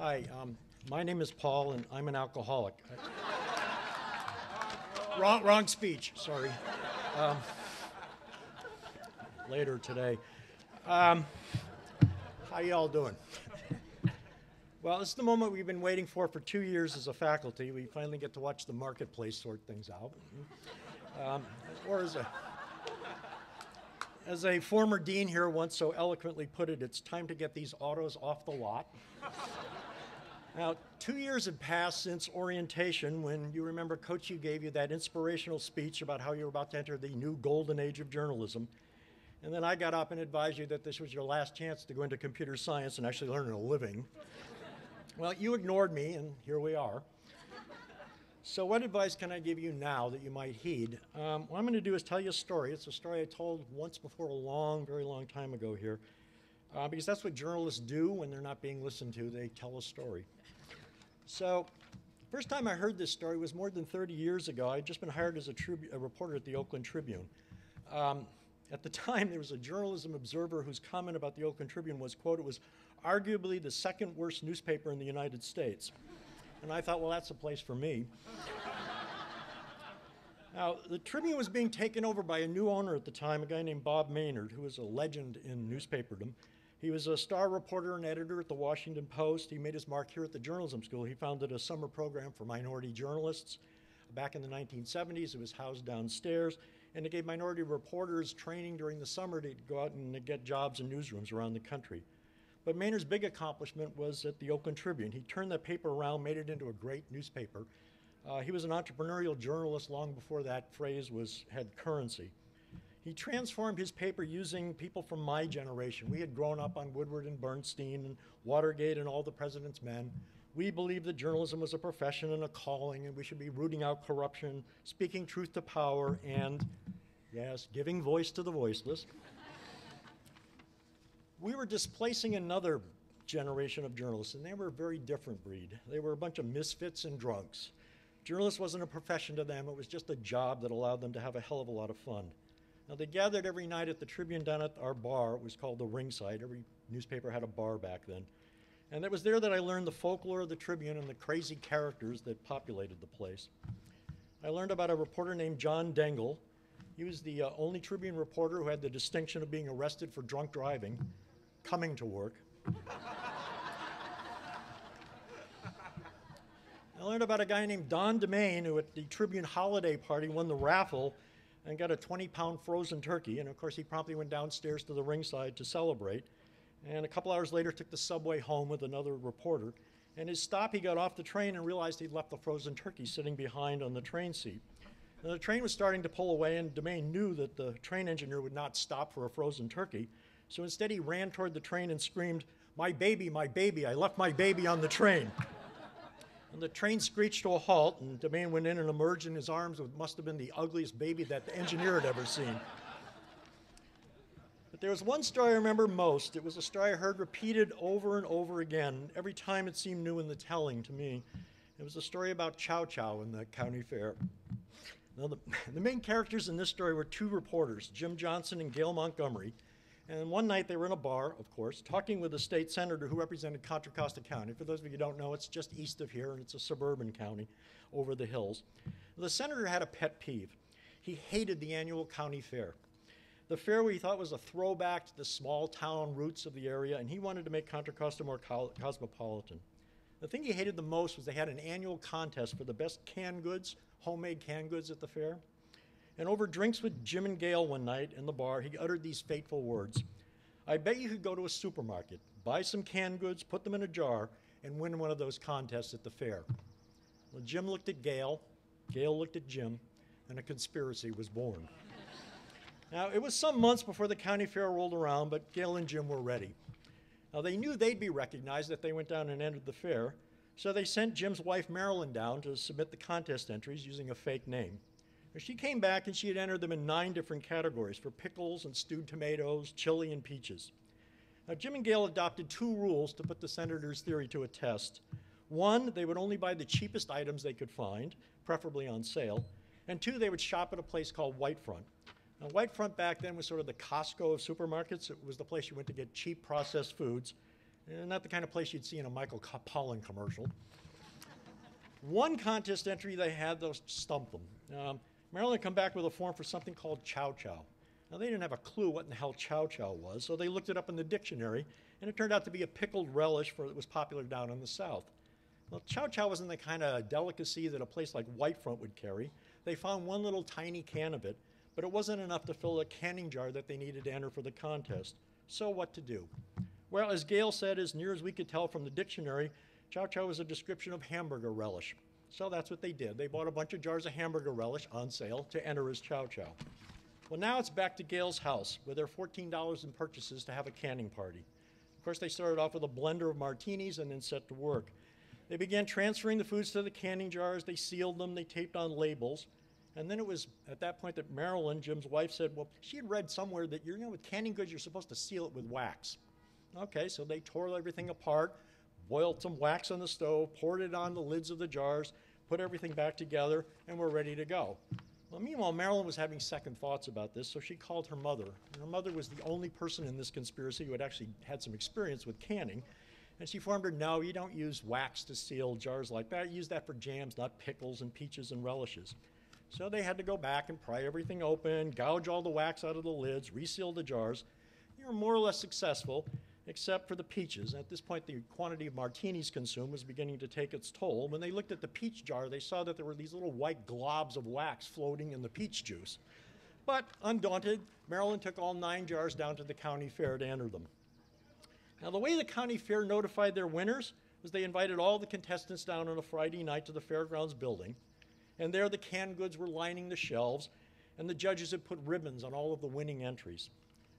Hi, my name is Paul, and I'm an alcoholic. Wrong speech, sorry. Later today. How y'all doing? Well, this is the moment we've been waiting for 2 years as a faculty. We finally get to watch the marketplace sort things out. Or as a former dean here once so eloquently put it, it's time to get these autos off the lot. Now, 2 years had passed since orientation when you remember Coach gave you that inspirational speech about how you were about to enter the new golden age of journalism. And then I got up and advised you that this was your last chance to go into computer science and actually learn a living. Well, you ignored me, and here we are. So what advice can I give you now that you might heed? What I'm going to do is tell you a story. It's a story I told once before a very long time ago here, because that's what journalists do when they're not being listened to. They tell a story. So first time I heard this story was more than 30 years ago. I'd just been hired as a reporter at the Oakland Tribune. At the time, there was a journalism observer whose comment about the Oakland Tribune was, quote, it was arguably the second worst newspaper in the United States. And I thought, well, that's a place for me. Now, the Tribune was being taken over by a new owner at the time, a guy named Bob Maynard, who was a legend in newspaperdom. He was a star reporter and editor at the Washington Post. He made his mark here at the journalism school. He founded a summer program for minority journalists. Back in the 1970s, it was housed downstairs, and it gave minority reporters training during the summer to go out and get jobs in newsrooms around the country. But Maynard's big accomplishment was at the Oakland Tribune. He turned that paper around, made it into a great newspaper. He was an entrepreneurial journalist long before that phrase had currency. He transformed his paper using people from my generation. We had grown up on Woodward and Bernstein and Watergate and All the President's Men. We believed that journalism was a profession and a calling, and we should be rooting out corruption, speaking truth to power, and, yes, giving voice to the voiceless. We were displacing another generation of journalists, and they were a very different breed. They were a bunch of misfits and drunks. Journalists wasn't a profession to them. It was just a job that allowed them to have a hell of a lot of fun. Now, they gathered every night at the Tribune down at our bar. It was called the Ringside. Every newspaper had a bar back then. And it was there that I learned the folklore of the Tribune and the crazy characters that populated the place. I learned about a reporter named John Dengel. He was the only Tribune reporter who had the distinction of being arrested for drunk driving, coming to work. I learned about a guy named Don DeMaine who at the Tribune holiday party won the raffle and got a 20-pound frozen turkey. And of course, he promptly went downstairs to the Ringside to celebrate. And a couple hours later, took the subway home with another reporter. And his stop, he got off the train and realized he'd left the frozen turkey sitting behind on the train seat. Now, the train was starting to pull away, and DeMaine knew that the train engineer would not stop for a frozen turkey. So instead, he ran toward the train and screamed, my baby, I left my baby on the train. And the train screeched to a halt, and DeMaine went in and emerged in his arms with what must have been the ugliest baby that the engineer had ever seen. But there was one story I remember most. It was a story I heard repeated over and over again. Every time it seemed new in the telling to me. It was a story about Chow Chow in the county fair. Now, the main characters in this story were two reporters, Jim Johnson and Gail Montgomery. And one night they were in a bar, of course, talking with a state senator who represented Contra Costa County. For those of you who don't know, it's just east of here, and it's a suburban county over the hills. The senator had a pet peeve. He hated the annual county fair. The fair we thought was a throwback to the small town roots of the area, and he wanted to make Contra Costa more cosmopolitan. The thing he hated the most was they had an annual contest for the best canned goods, homemade canned goods at the fair. And over drinks with Jim and Gail one night in the bar, he uttered these fateful words. I bet you could go to a supermarket, buy some canned goods, put them in a jar, and win one of those contests at the fair. Well, Jim looked at Gail looked at Jim, and a conspiracy was born. Now, it was some months before the county fair rolled around, but Gail and Jim were ready. Now, they knew they'd be recognized if they went down and entered the fair, so they sent Jim's wife, Marilyn, down to submit the contest entries using a fake name. She came back and she had entered them in 9 different categories for pickles and stewed tomatoes, chili, and peaches. Now, Jim and Gail adopted 2 rules to put the senator's theory to a test. 1, they would only buy the cheapest items they could find, preferably on sale. And 2, they would shop at a place called Whitefront. Now, Whitefront back then was sort of the Costco of supermarkets. It was the place you went to get cheap processed foods. Not the kind of place you'd see in a Michael Pollan commercial. One contest entry they had, though, stumped them. Maryland come back with a form for something called Chow Chow. Now, they didn't have a clue what in the hell Chow Chow was, so they looked it up in the dictionary, and it turned out to be a pickled relish that was popular down in the South. Well, Chow Chow wasn't the kind of delicacy that a place like Whitefront would carry. They found one little tiny can of it, but it wasn't enough to fill a canning jar that they needed to enter for the contest. So what to do? Well, as Gail said, as near as we could tell from the dictionary, Chow Chow was a description of hamburger relish. So that's what they did. They bought a bunch of jars of hamburger relish on sale to enter as Chow Chow. Well, now it's back to Gail's house with their $14 in purchases to have a canning party. Of course, they started off with a blender of martinis and then set to work. They began transferring the foods to the canning jars. They sealed them. They taped on labels. And then it was at that point that Marilyn, Jim's wife, said, well, she had read somewhere that, with canning goods, you're supposed to seal it with wax. Okay, so they tore everything apart, boiled some wax on the stove, poured it on the lids of the jars, put everything back together, and we're ready to go. Well, meanwhile, Marilyn was having second thoughts about this, so she called her mother. And her mother was the only person in this conspiracy who had actually had some experience with canning. And she informed her, no, you don't use wax to seal jars like that. You use that for jams, not pickles and peaches and relishes. So they had to go back and pry everything open, gouge all the wax out of the lids, reseal the jars. They were more or less successful, except for the peaches. At this point, the quantity of martinis consumed was beginning to take its toll. When they looked at the peach jar, they saw that there were these little white globs of wax floating in the peach juice. But undaunted, Maryland took all 9 jars down to the county fair to enter them. Now, the way the county fair notified their winners was they invited all the contestants down on a Friday night to the fairgrounds building. And there the canned goods were lining the shelves, and the judges had put ribbons on all of the winning entries.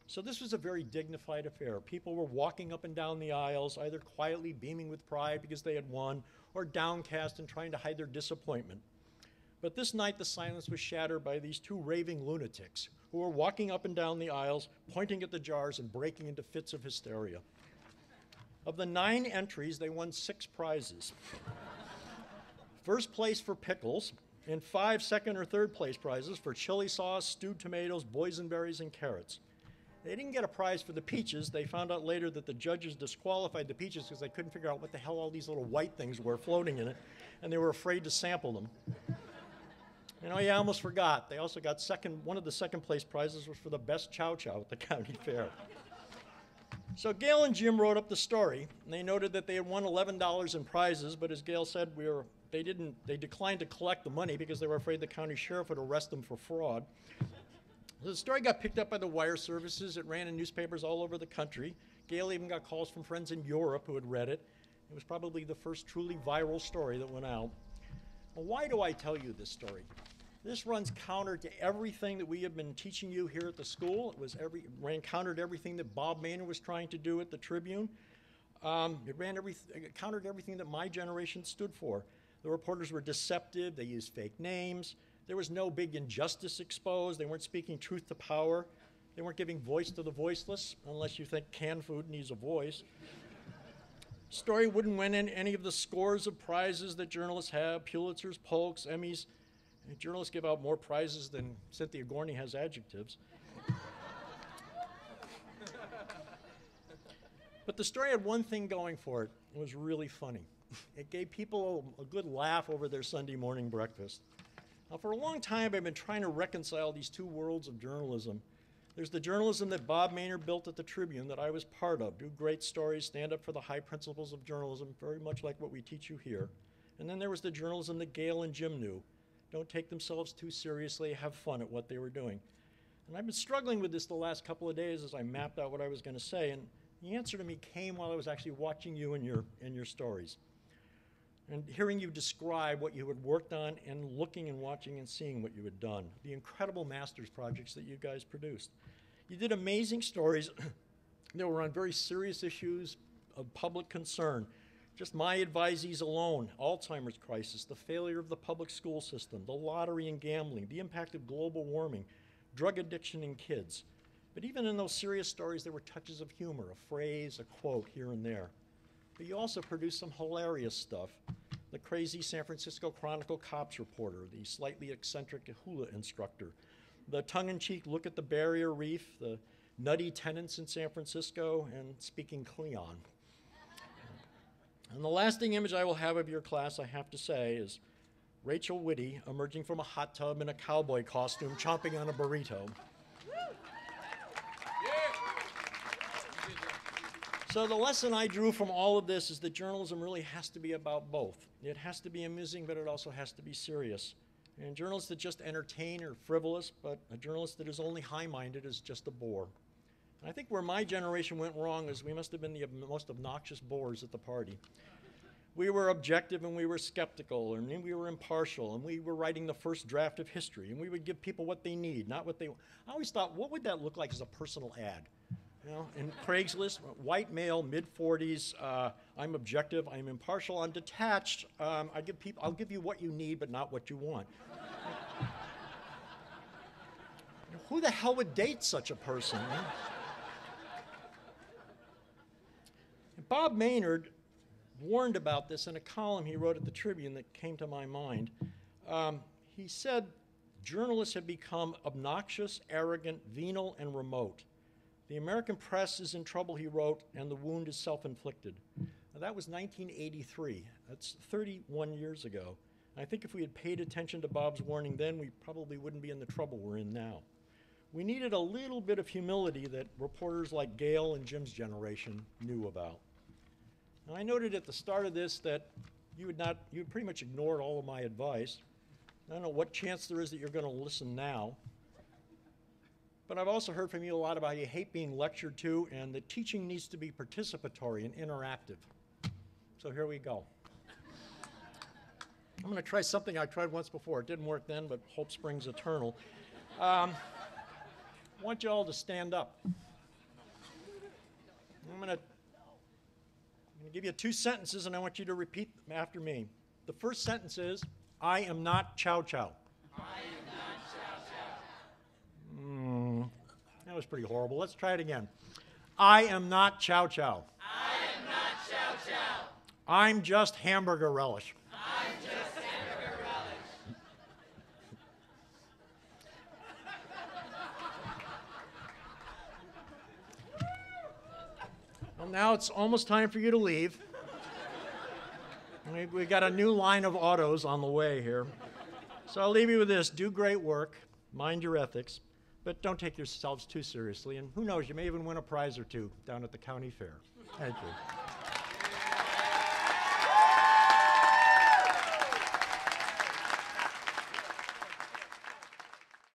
So this was a very dignified affair. People were walking up and down the aisles, either quietly beaming with pride because they had won, or downcast and trying to hide their disappointment. But this night, the silence was shattered by these 2 raving lunatics who were walking up and down the aisles, pointing at the jars and breaking into fits of hysteria. Of the 9 entries, they won 6 prizes. First place for pickles, and 5 second or third place prizes for chili sauce, stewed tomatoes, boysenberries, and carrots. They didn't get a prize for the peaches. They found out later that the judges disqualified the peaches because they couldn't figure out what the hell all these little white things were floating in it, and they were afraid to sample them. I almost forgot. They also got one of the second place prizes was for the best Chow Chow at the county fair. So Gail and Jim wrote up the story, and they noted that they had won $11 in prizes, but as Gail said, they declined to collect the money because they were afraid the county sheriff would arrest them for fraud. The story got picked up by the wire services. It ran in newspapers all over the country. Gail even got calls from friends in Europe who had read it. It was probably the first truly viral story that went out. Well, why do I tell you this story? This runs counter to everything that we have been teaching you here at the school. It ran counter to everything that Bob Maynard was trying to do at the Tribune. It countered everything that my generation stood for. The reporters were deceptive. They used fake names. There was no big injustice exposed. They weren't speaking truth to power. They weren't giving voice to the voiceless, unless you think canned food needs a voice. Story wouldn't win in any of the scores of prizes that journalists have, Pulitzers, Polks, Emmys. Journalists give out more prizes than Cynthia Gorney has adjectives. But the story had one thing going for it. It was really funny. It gave people a good laugh over their Sunday morning breakfast. Now, for a long time, I've been trying to reconcile these 2 worlds of journalism. There's the journalism that Bob Maynard built at the Tribune that I was part of, do great stories, stand up for the high principles of journalism, very much like what we teach you here. And then there was the journalism that Gail and Jim knew. Don't take themselves too seriously, have fun at what they were doing. And I've been struggling with this the last couple of days as I mapped out what I was going to say, and the answer to me came while I was actually watching you and your stories. And hearing you describe what you had worked on and looking and watching and seeing what you had done, the incredible master's projects that you guys produced. You did amazing stories that were on very serious issues of public concern. Just my advisees alone, Alzheimer's crisis, the failure of the public school system, the lottery and gambling, the impact of global warming, drug addiction in kids. But even in those serious stories, there were touches of humor, a phrase, a quote here and there. But you also produced some hilarious stuff. The crazy San Francisco Chronicle cops reporter, the slightly eccentric hula instructor, the tongue-in-cheek look at the barrier reef, the nutty tenants in San Francisco, and speaking Cleon. And the lasting image I will have of your class, I have to say, is Rachel Whitty emerging from a hot tub in a cowboy costume, chomping on a burrito. So the lesson I drew from all of this is that journalism really has to be about both. It has to be amusing, but it also has to be serious. And journalists that just entertain are frivolous, but a journalist that is only high-minded is just a bore. And I think where my generation went wrong is we must have been the most obnoxious bores at the party. We were objective and we were skeptical, and we were impartial, and we were writing the first draft of history, and we would give people what they need, not what they... I always thought, what would that look like as a personal ad? You know, in Craigslist, white male, mid-40s, I'm objective, I'm impartial, I'm detached, I'll give you what you need, but not what you want. Who the hell would date such a person? Right? Bob Maynard warned about this in a column he wrote at the Tribune that came to my mind. He said, journalists have become obnoxious, arrogant, venal, and remote. The American press is in trouble, he wrote, and the wound is self-inflicted. Now, that was 1983. That's 31 years ago. And I think if we had paid attention to Bob's warning then, we probably wouldn't be in the trouble we're in now. We needed a little bit of humility that reporters like Gail and Jim's generation knew about. Now, I noted at the start of this that you pretty much ignored all of my advice. I don't know what chance there is that you're going to listen now. But I've also heard from you a lot about how you hate being lectured to, and that teaching needs to be participatory and interactive. So here we go. I'm going to try something I tried once before. It didn't work then, but hope springs eternal. I want you all to stand up. I'm going to give you 2 sentences, and I want you to repeat them after me. The first sentence is, I am not Chow Chow. That was pretty horrible. Let's try it again. I am not Chow Chow. I am not Chow Chow. I'm just hamburger relish. I'm just hamburger relish. Well, now it's almost time for you to leave. We got a new line of autos on the way here. So I'll leave you with this. Do great work. Mind your ethics. But don't take yourselves too seriously. And who knows, you may even win a prize or two down at the county fair. Thank you.